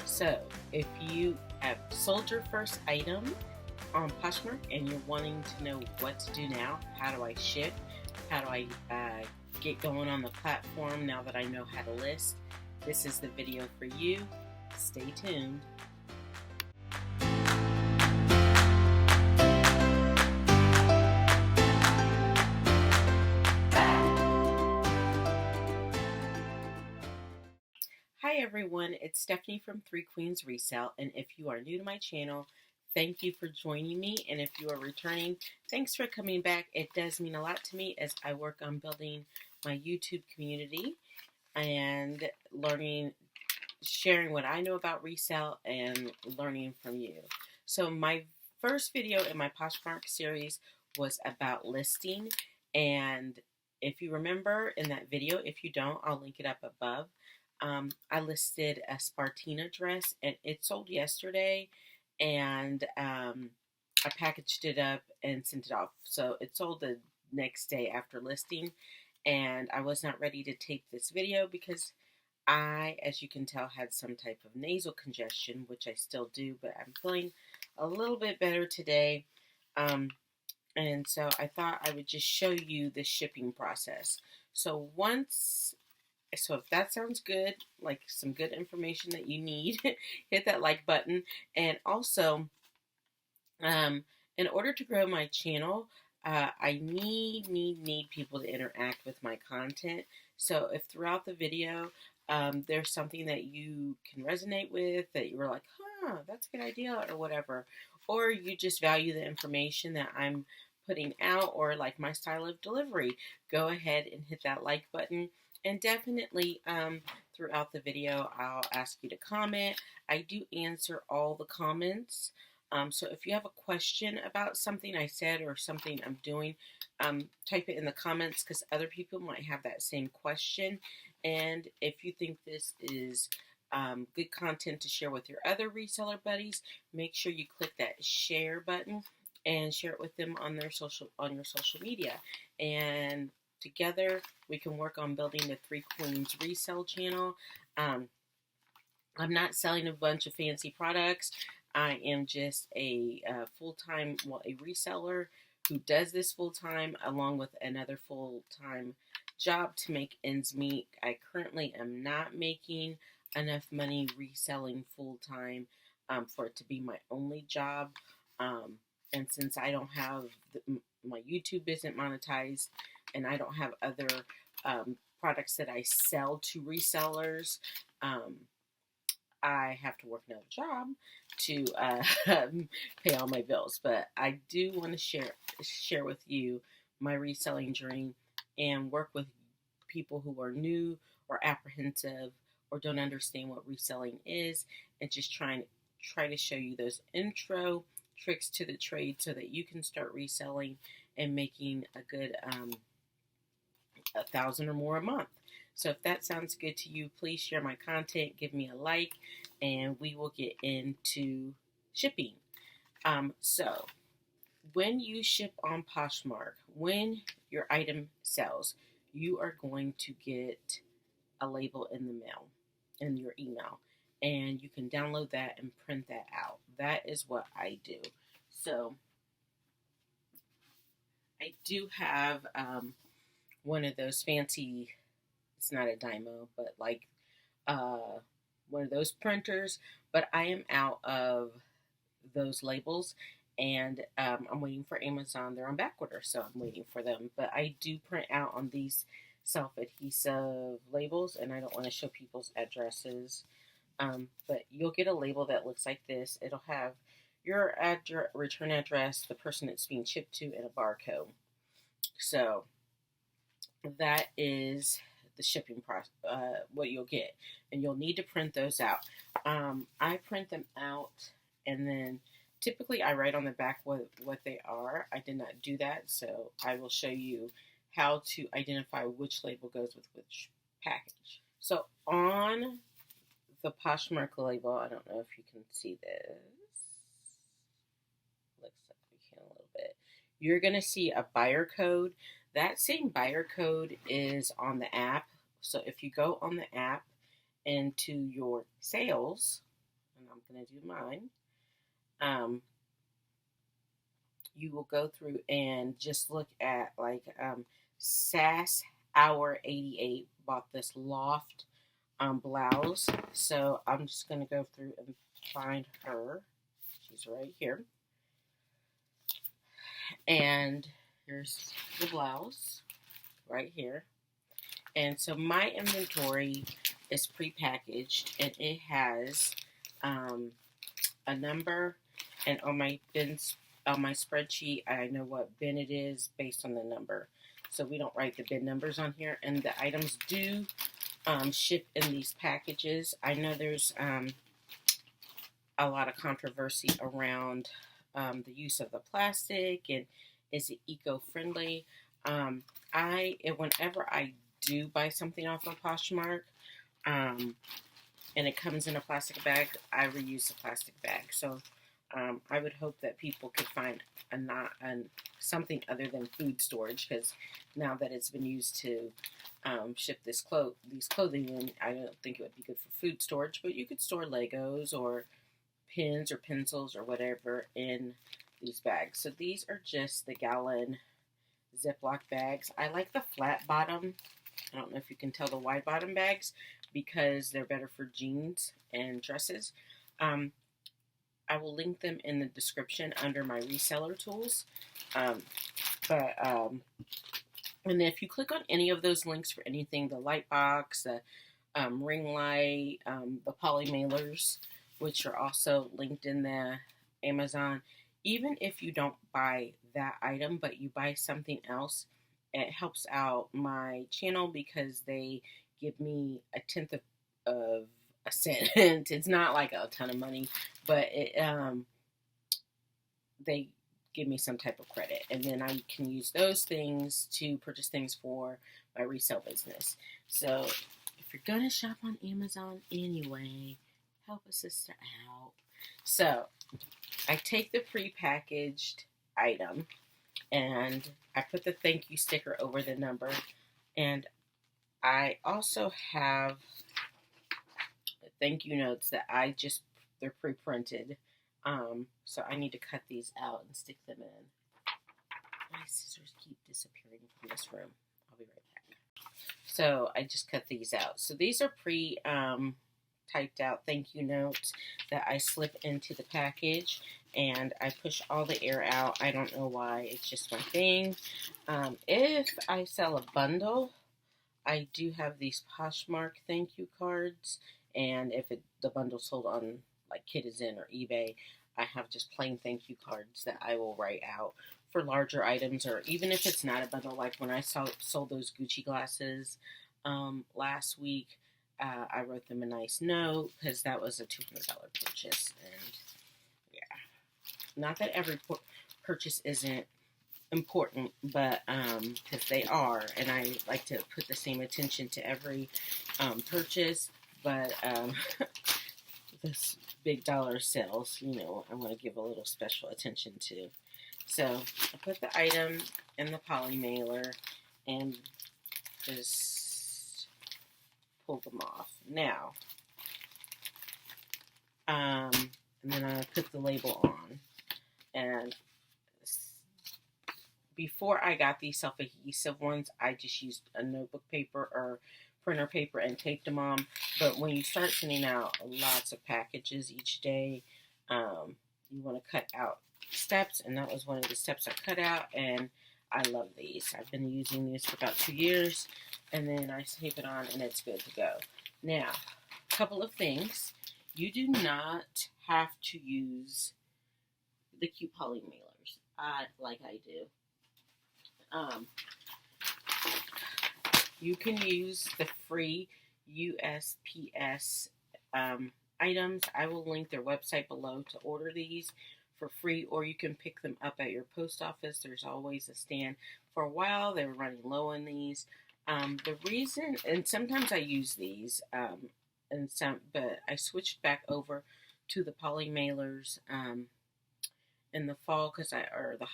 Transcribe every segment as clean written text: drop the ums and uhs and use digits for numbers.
So, if you have sold your first item on Poshmark and you're wanting to know what to do now, how do I ship, how do I get going on the platform now that I know how to list, this is the video for you. Stay tuned. Hi everyone, it's Stephanie from Three Queens Resale, and if you are new to my channel, thank you for joining me, and if you are returning, thanks for coming back. It does mean a lot to me as I work on building my YouTube community and sharing what I know about resale and learning from you. So my first video in my Poshmark series was about listing, and if you remember in that video, if you don't, I'll link it up above. I listed a Spartina dress and it sold yesterday, and I packaged it up and sent it off. So it sold the next day after listing, and I was not ready to tape this video because I, as you can tell, had some type of nasal congestion, which I still do, but I'm feeling a little bit better today. And so I thought I would just show you the shipping process. So if that sounds good, like some good information that you need, hit that like button. And also, in order to grow my channel, I need people to interact with my content. So if throughout the video, there's something that you can resonate with, that you were like, that's a good idea, or whatever, or you just value the information that I'm putting out, or like my style of delivery, go ahead and hit that like button. And definitely throughout the video, I'll ask you to comment. I do answer all the comments. So if you have a question about something I said or something I'm doing, type it in the comments, because other people might have that same question. And if you think this is good content to share with your other reseller buddies, make sure you click that share button and share it with them on your social media. And together we can work on building the Three Queens Resale channel. I'm not selling a bunch of fancy products. I am just a full-time, a reseller who does this full-time along with another full-time job to make ends meet. I currently am not making enough money reselling full-time for it to be my only job. And since I don't have, my YouTube isn't monetized, and I don't have other products that I sell to resellers, I have to work another job to pay all my bills. But I do want to share with you my reselling journey and work with people who are new or apprehensive or don't understand what reselling is, and just try to show you those intro tricks to the trade so that you can start reselling and making a good $1,000 or more a month. So if that sounds good to you, please share my content, give me a like, and we will get into shipping. So when you ship on Poshmark, when your item sells, you are going to get a label in the mail, in your email, and you can download that and print that out. That is what I do. So I do have one of those fancy, it's not a Dymo, but like one of those printers, but I am out of those labels, and I'm waiting for Amazon. They're on back order, so I'm waiting for them. But I do print out on these self-adhesive labels, and I don't want to show people's addresses. But you'll get a label that looks like this. It'll have your return address, the person it's being shipped to, and a barcode. So that is the shipping process, what you'll get, and you'll need to print those out. I print them out, and then typically I write on the back what they are. I did not do that, so I will show you how to identify which label goes with which package. So on the Poshmark label, I don't know if you can see this. Looks like we can a little bit. You're going to see a buyer code. That same buyer code is on the app. So if you go on the app into your sales, going to do mine. You will go through and just look at like Sass Hour 88 bought this loft blouse. So I'm just going to go through and find her. She's right here. And here's the blouse right here. And so my inventory is prepackaged, and it has a number, and on my spreadsheet, I know what bin it is based on the number. So we don't write the bin numbers on here, and the items do ship in these packages. I know there's a lot of controversy around the use of the plastic and is it eco-friendly. Whenever I do buy something off of Poshmark, and it comes in a plastic bag, I reuse the plastic bag. So I would hope that people could find something other than food storage, because now that it's been used to ship these clothing in, I don't think it would be good for food storage. But you could store Legos or pens or pencils or whatever in these bags. So these are just the gallon Ziploc bags. I like the flat bottom. I don't know if you can tell the wide bottom bags, because they're better for jeans and dresses. I will link them in the description under my reseller tools. And if you click on any of those links for anything, the light box, the ring light, the poly mailers, which are also linked in the Amazon, even if you don't buy that item, but you buy something else, it helps out my channel because they give me a tenth of a cent. It's not like a ton of money, but they give me some type of credit, and then I can use those things to purchase things for my resale business. So if you're gonna shop on Amazon anyway, help a sister out. So I take the prepackaged item and I put the thank you sticker over the number, and I also have thank you notes that they're pre-printed. So I need to cut these out and stick them in. My scissors keep disappearing from this room. I'll be right back. So I just cut these out. So these are typed out thank you notes that I slip into the package, and I push all the air out. I don't know why. It's just my thing. If I sell a bundle, I do have these Poshmark thank you cards, and if the bundle's sold on like Kitizen or eBay, I have just plain thank you cards that I will write out for larger items, or even if it's not a bundle. Like when I sold those Gucci glasses last week, I wrote them a nice note because that was a $200 purchase. And yeah, not that every purchase isn't important, but because they are, and I like to put the same attention to every purchase, but this big dollar sales, I want to give a little special attention to. So I put the item in the poly mailer and just pull them off. Now, and then I put the label on. And before I got these self-adhesive ones, I just used a notebook paper or printer paper and taped them on. But when you start sending out lots of packages each day, you want to cut out steps, and that was one of the steps I cut out, and I love these. I've been using these for about 2 years, and then I tape it on, and it's good to go. Now, a couple of things. You do not have to use the cute poly mailers like I do. You can use the free USPS items. I will link their website below to order these for free, or you can pick them up at your post office. There's always a stand. For a while, they were running low on these. The reason, and sometimes I use these, but I switched back over to the poly mailers in the fall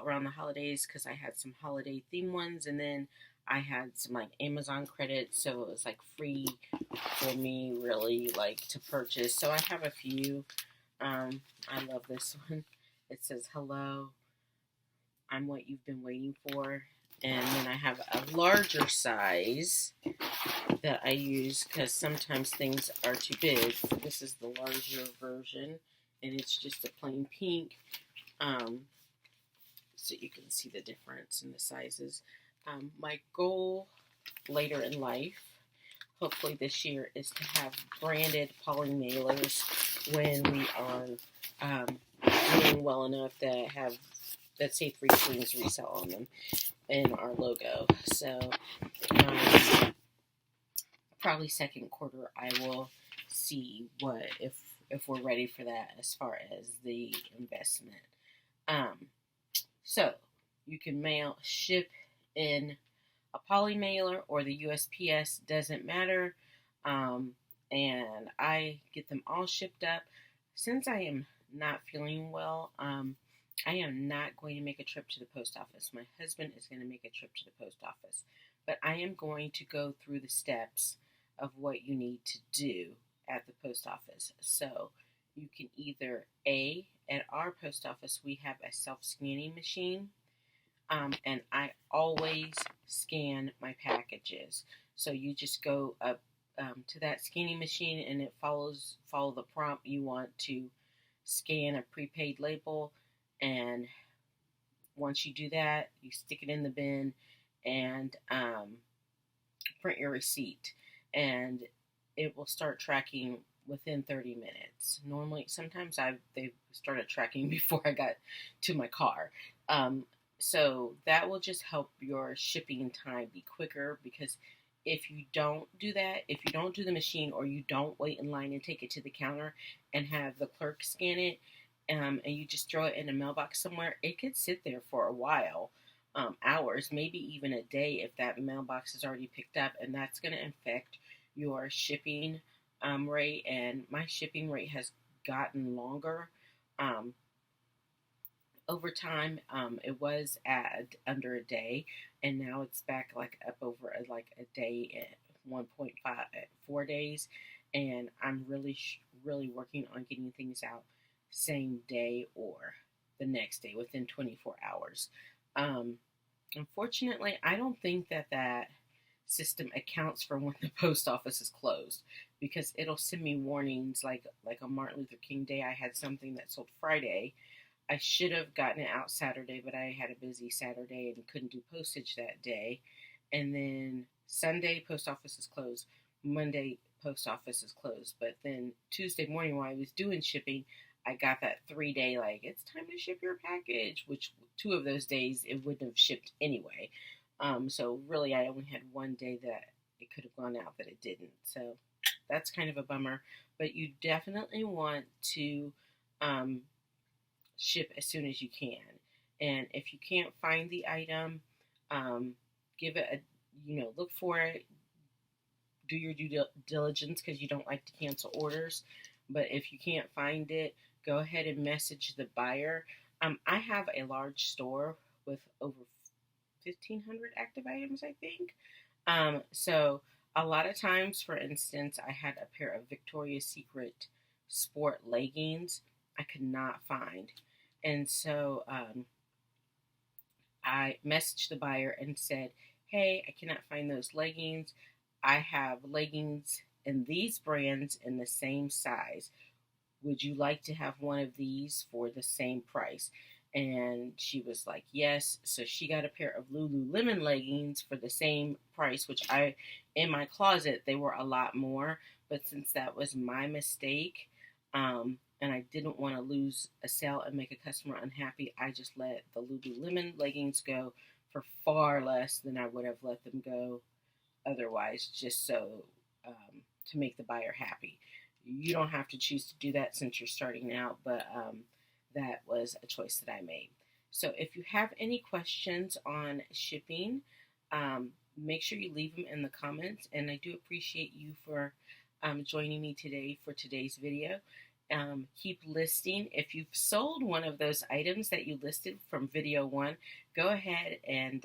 around the holidays, because I had some holiday theme ones, and then I had some like Amazon credits, so it was like free for me really like to purchase. So I have a few I love this one. It says, "Hello, I'm what you've been waiting for." And then I have a larger size that I use because sometimes things are too big. This is the larger version, and it's just a plain pink. So you can see the difference in the sizes. My goal later in life, hopefully this year, is to have branded poly mailers when we are doing well enough to have, let's say, Three Queens Resale on them in our logo. So probably second quarter I will see what if we're ready for that as far as the investment. So you can ship in a poly mailer or the USPS, doesn't matter. And I get them all shipped up. Since I am not feeling well, I am not going to make a trip to the post office. My husband is going to make a trip to the post office. But I am going to go through the steps of what you need to do at the post office. So you can either, at our post office, we have a self-scanning machine. And I always scan my packages. So you just go up to that scanning machine, and it follow the prompt. You want to scan a prepaid label, and once you do that, you stick it in the bin and print your receipt, and it will start tracking within 30 minutes. Normally, sometimes they've started tracking before I got to my car. So that will just help your shipping time be quicker, because if you don't do that, if you don't do the machine, or you don't wait in line and take it to the counter and have the clerk scan it, and you just throw it in a mailbox somewhere, it could sit there for a while, hours, maybe even a day if that mailbox is already picked up, and that's going to affect your shipping rate. And my shipping rate has gotten longer. Over time, it was at under a day, and now it's back up over a day at 1.5, 4 days, and I'm really working on getting things out same day or the next day within 24 hours. Unfortunately, I don't think that system accounts for when the post office is closed, because it'll send me warnings like on Martin Luther King Day. I had something that sold Friday. I should have gotten it out Saturday, but I had a busy Saturday and couldn't do postage that day. And then Sunday, post office is closed. Monday, post office is closed. But then Tuesday morning, while I was doing shipping, I got that 3-day, it's time to ship your package, which 2 of those days it wouldn't have shipped anyway. So really, I only had 1 day that it could have gone out that it didn't. So that's kind of a bummer. But you definitely want to ship as soon as you can. And if you can't find the item, give it look for it, do your due diligence, because you don't like to cancel orders. But if you can't find it, go ahead and message the buyer. I have a large store with over 1,500 active items, I think. So a lot of times, for instance, I had a pair of Victoria's Secret sport leggings I could not find. And so I messaged the buyer and said, "Hey, I cannot find those leggings. I have leggings in these brands in the same size. Would you like to have one of these for the same price?" And she was like, yes. So she got a pair of Lululemon leggings for the same price, which in my closet, they were a lot more. But since that was my mistake, and I didn't want to lose a sale and make a customer unhappy, I just let the Lululemon leggings go for far less than I would have let them go otherwise, just so to make the buyer happy. You don't have to choose to do that since you're starting out, but that was a choice that I made. So if you have any questions on shipping, make sure you leave them in the comments, and I do appreciate you for joining me today for today's video. Keep listing. If you've sold one of those items that you listed from video 1, go ahead and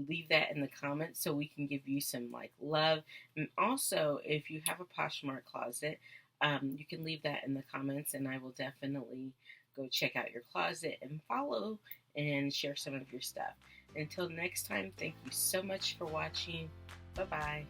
leave that in the comments so we can give you some love. And also, if you have a Poshmark closet, you can leave that in the comments, and I will definitely go check out your closet and follow and share some of your stuff. Until next time, thank you so much for watching. Bye-bye.